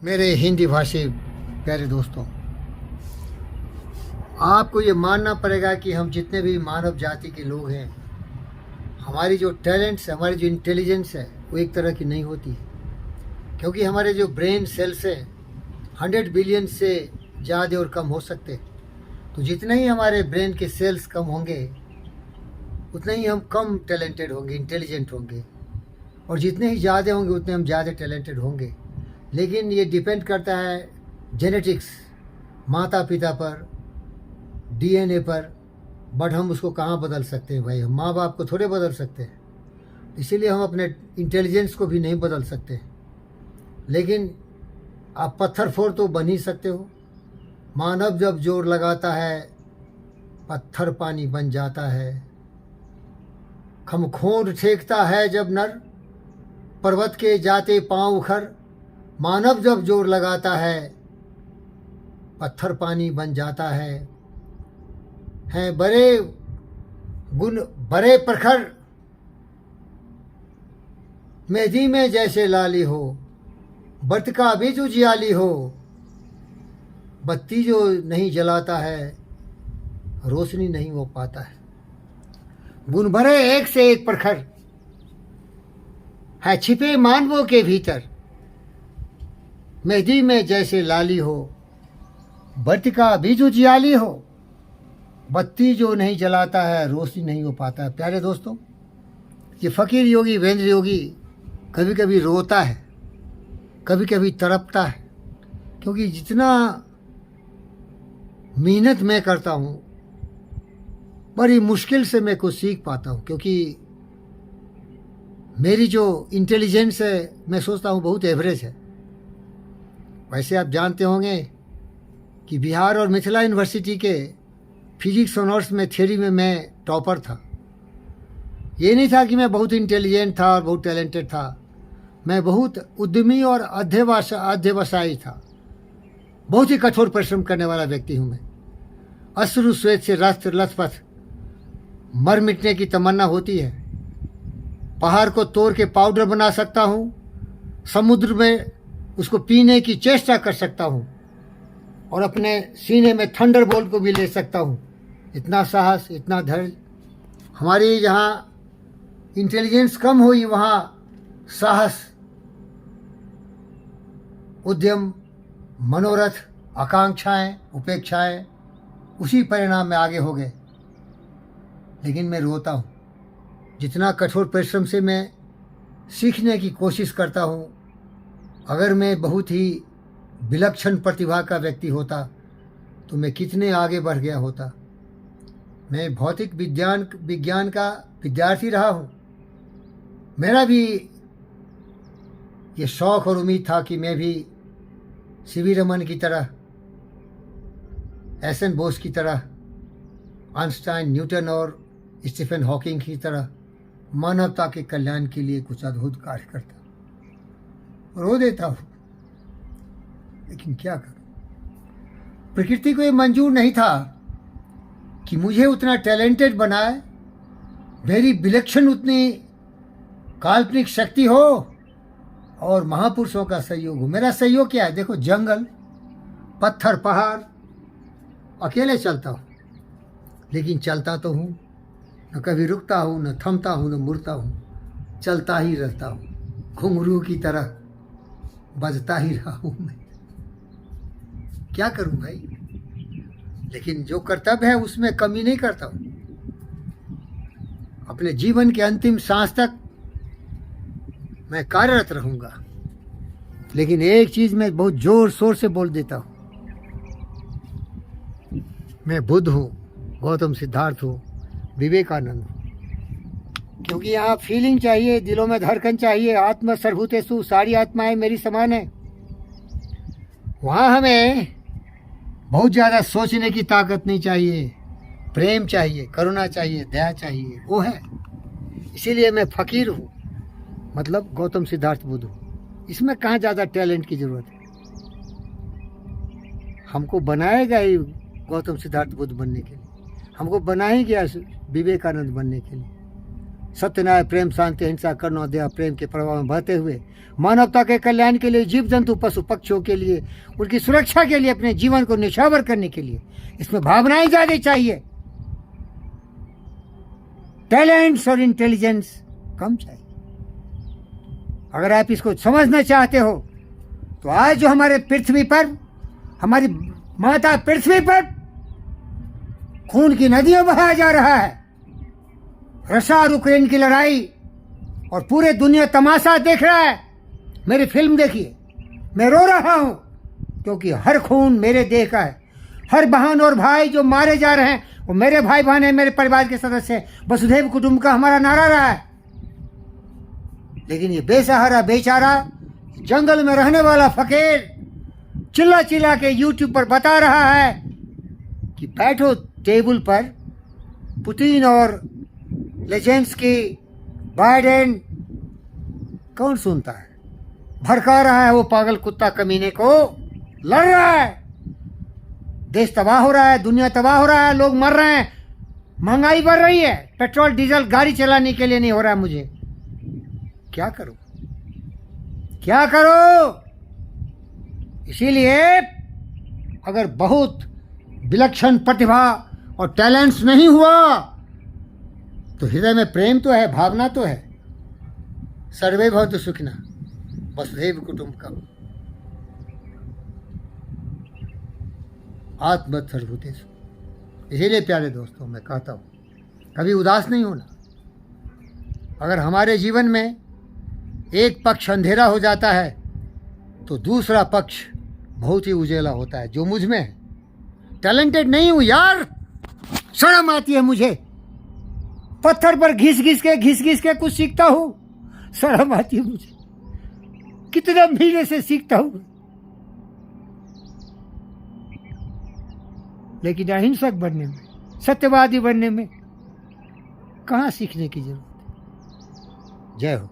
मेरे हिंदी भाषी प्यारे दोस्तों, आपको ये मानना पड़ेगा कि हम जितने भी मानव जाति के लोग हैं, हमारी जो टैलेंट्स है, हमारी जो इंटेलिजेंस है, वो एक तरह की नहीं होती है। क्योंकि हमारे जो ब्रेन सेल्स हैं 100 बिलियन से ज़्यादा और कम हो सकते हैं। तो जितने ही हमारे ब्रेन के सेल्स कम होंगे, उतने ही हम कम टैलेंटेड होंगे, इंटेलिजेंट होंगे। और जितने ही ज़्यादा होंगे उतने हम ज़्यादा टैलेंटेड होंगे। लेकिन ये डिपेंड करता है जेनेटिक्स, माता पिता पर, डीएनए पर। बट हम उसको कहाँ बदल सकते हैं भाई? हम माँ बाप को थोड़े बदल सकते हैं। इसीलिए हम अपने इंटेलिजेंस को भी नहीं बदल सकते। लेकिन आप पत्थर फोड़ तो बन ही सकते हो। मानव जब जोर लगाता है, पत्थर पानी बन जाता है। खमखोर ठेकता है जब नर, पर्वत के जाते पांव उखर। मानव जब जोर लगाता है, पत्थर पानी बन जाता है बड़े गुण बड़े प्रखर। मेहंदी में जैसे लाली हो, बर्त का भी जो जियाली हो। बत्ती जो नहीं जलाता है, रोशनी नहीं हो पाता है। गुण भरे एक से एक प्रखर है छिपे मानवों के भीतर। मेहंदी में जैसे लाली हो, बर्त का भी जो जियाली हो। बत्ती जो नहीं जलाता है, रोशनी नहीं हो पाता है। प्यारे दोस्तों, ये फ़कीर योगी वीरेंद्र योगी कभी कभी रोता है, कभी कभी तड़पता है। क्योंकि जितना मेहनत मैं करता हूँ, बड़ी मुश्किल से मैं कुछ सीख पाता हूँ। क्योंकि मेरी जो इंटेलिजेंस है, मैं सोचता हूँ बहुत एवरेज है। वैसे आप जानते होंगे कि बिहार और मिथिला यूनिवर्सिटी के फिजिक्स ऑनर्स में थ्योरी में मैं टॉपर था। ये नहीं था कि मैं बहुत इंटेलिजेंट था और बहुत टैलेंटेड था। मैं बहुत उद्यमी और अध्यवसायी था। बहुत ही कठोर परिश्रम करने वाला व्यक्ति हूँ मैं। अश्रु श्वेत से राष्ट्र लथपथ मर मिटने की तमन्ना होती है। पहाड़ को तोड़ के पाउडर बना सकता हूँ, समुद्र में उसको पीने की चेष्टा कर सकता हूँ, और अपने सीने में थंडर बोल्ट को भी ले सकता हूँ। इतना साहस, इतना धैर्य। हमारी जहाँ इंटेलिजेंस कम हुई, वहाँ साहस, उद्यम, मनोरथ, आकांक्षाएं, उपेक्षाएं उसी परिणाम में आगे हो गए। लेकिन मैं रोता हूँ। जितना कठोर परिश्रम से मैं सीखने की कोशिश करता हूँ, अगर मैं बहुत ही विलक्षण प्रतिभा का व्यक्ति होता तो मैं कितने आगे बढ़ गया होता। मैं भौतिक विज्ञान का विद्यार्थी रहा हूँ। मेरा भी ये शौक़ और उम्मीद था कि मैं भी सीवी रमन की तरह, एस.एन. बोस की तरह, आइंस्टाइन, न्यूटन और स्टीफन हॉकिंग की तरह मानवता के कल्याण के लिए कुछ अद्भुत कार्य करता। रो देता हूँ, लेकिन क्या करूं? प्रकृति को ये मंजूर नहीं था कि मुझे उतना टैलेंटेड बनाए, मेरी विलक्षण उतनी काल्पनिक शक्ति हो और महापुरुषों का सहयोग हो। मेरा सहयोग क्या है? देखो, जंगल, पत्थर, पहाड़, अकेले चलता हूँ। लेकिन चलता तो हूँ, न कभी रुकता हूँ, न थमता हूँ, न मुड़ता हूँ। चलता ही रहता हूँ, घुंघरू की तरह बजता ही रहा हूँ मैं। क्या करूं भाई? लेकिन जो कर्तव्य है उसमें कमी नहीं करता हूं। अपने जीवन के अंतिम सांस तक मैं कार्यरत रहूंगा। लेकिन एक चीज मैं बहुत जोर शोर से बोल देता हूं, मैं बुद्ध हूं, गौतम सिद्धार्थ हूं, विवेकानंद हूं। क्योंकि यहाँ फीलिंग चाहिए, दिलों में धड़कन चाहिए। आत्मा सर्वभूतेषु, सारी आत्माएं मेरी समान है। वहाँ हमें बहुत ज़्यादा सोचने की ताकत नहीं चाहिए। प्रेम चाहिए, करुणा चाहिए, दया चाहिए, वो है। इसीलिए मैं फ़कीर हूँ, मतलब गौतम सिद्धार्थ बुद्ध हूँ। इसमें कहाँ ज़्यादा टैलेंट की ज़रूरत है? हमको बनाएगा ही गौतम सिद्धार्थ बुद्ध बनने के लिए, हमको बना ही गया विवेकानंद बनने के लिए। सत्य, न्याय, प्रेम, शांति, हिंसा, करुणा, दया, प्रेम के प्रभाव में बहते हुए मानवता के कल्याण के लिए, जीव जंतु, पशु पक्षियों के लिए, उनकी सुरक्षा के लिए, अपने जीवन को निछावर करने के लिए इसमें भावनाएं ज़्यादा चाहिए, टैलेंट्स और इंटेलिजेंस कम चाहिए। अगर आप इसको समझना चाहते हो तो आज जो हमारे पृथ्वी पर, हमारी माता पृथ्वी पर खून की नदियां बहाया जा रहा है, रशिया और यूक्रेन की लड़ाई, और पूरे दुनिया तमाशा देख रहा है। मेरी फिल्म देखिए, मैं रो रहा हूं क्योंकि हर खून मेरे देह का है। हर बहन और भाई जो मारे जा रहे हैं वो मेरे भाई बहन है, मेरे परिवार के सदस्य हैं। वसुधैव कुटुंब का हमारा नारा रहा है। लेकिन ये बेसहारा बेचारा जंगल में रहने वाला फकीर चिल्ला चिल्ला के यूट्यूब पर बता रहा है कि बैठो टेबल पर, पुतिन और लेजेंस्की, बाइडेन, कौन सुनता है? भड़का रहा है वो पागल कुत्ता कमीने को, लड़ रहा है। देश तबाह हो रहा है, दुनिया तबाह हो रहा है, लोग मर रहे हैं, महंगाई बढ़ रही है, पेट्रोल डीजल गाड़ी चलाने के लिए नहीं हो रहा है। मुझे क्या करूं, क्या करो? इसीलिए अगर बहुत विलक्षण प्रतिभा और टैलेंट्स नहीं हुआ तो हृदय में प्रेम तो है, भावना तो है। सर्वे भवन्तु सुखिनः, वसुधैव कुटुम्बकम्, आत्मवत् सर्वभूतेषु। इसीलिए प्यारे दोस्तों मैं कहता हूँ कभी उदास नहीं होना। अगर हमारे जीवन में एक पक्ष अंधेरा हो जाता है तो दूसरा पक्ष बहुत ही उजेला होता है, जो मुझ में है। टैलेंटेड नहीं हूँ यार, शर्म आती है मुझे। पत्थर पर घिस घिस के कुछ सीखता हूँ, शर्म आती है मुझे। कितना महीने से सीखता हूँ, लेकिन अहिंसक बनने में, सत्यवादी बनने में कहाँ सीखने की जरूरत है। जय हो।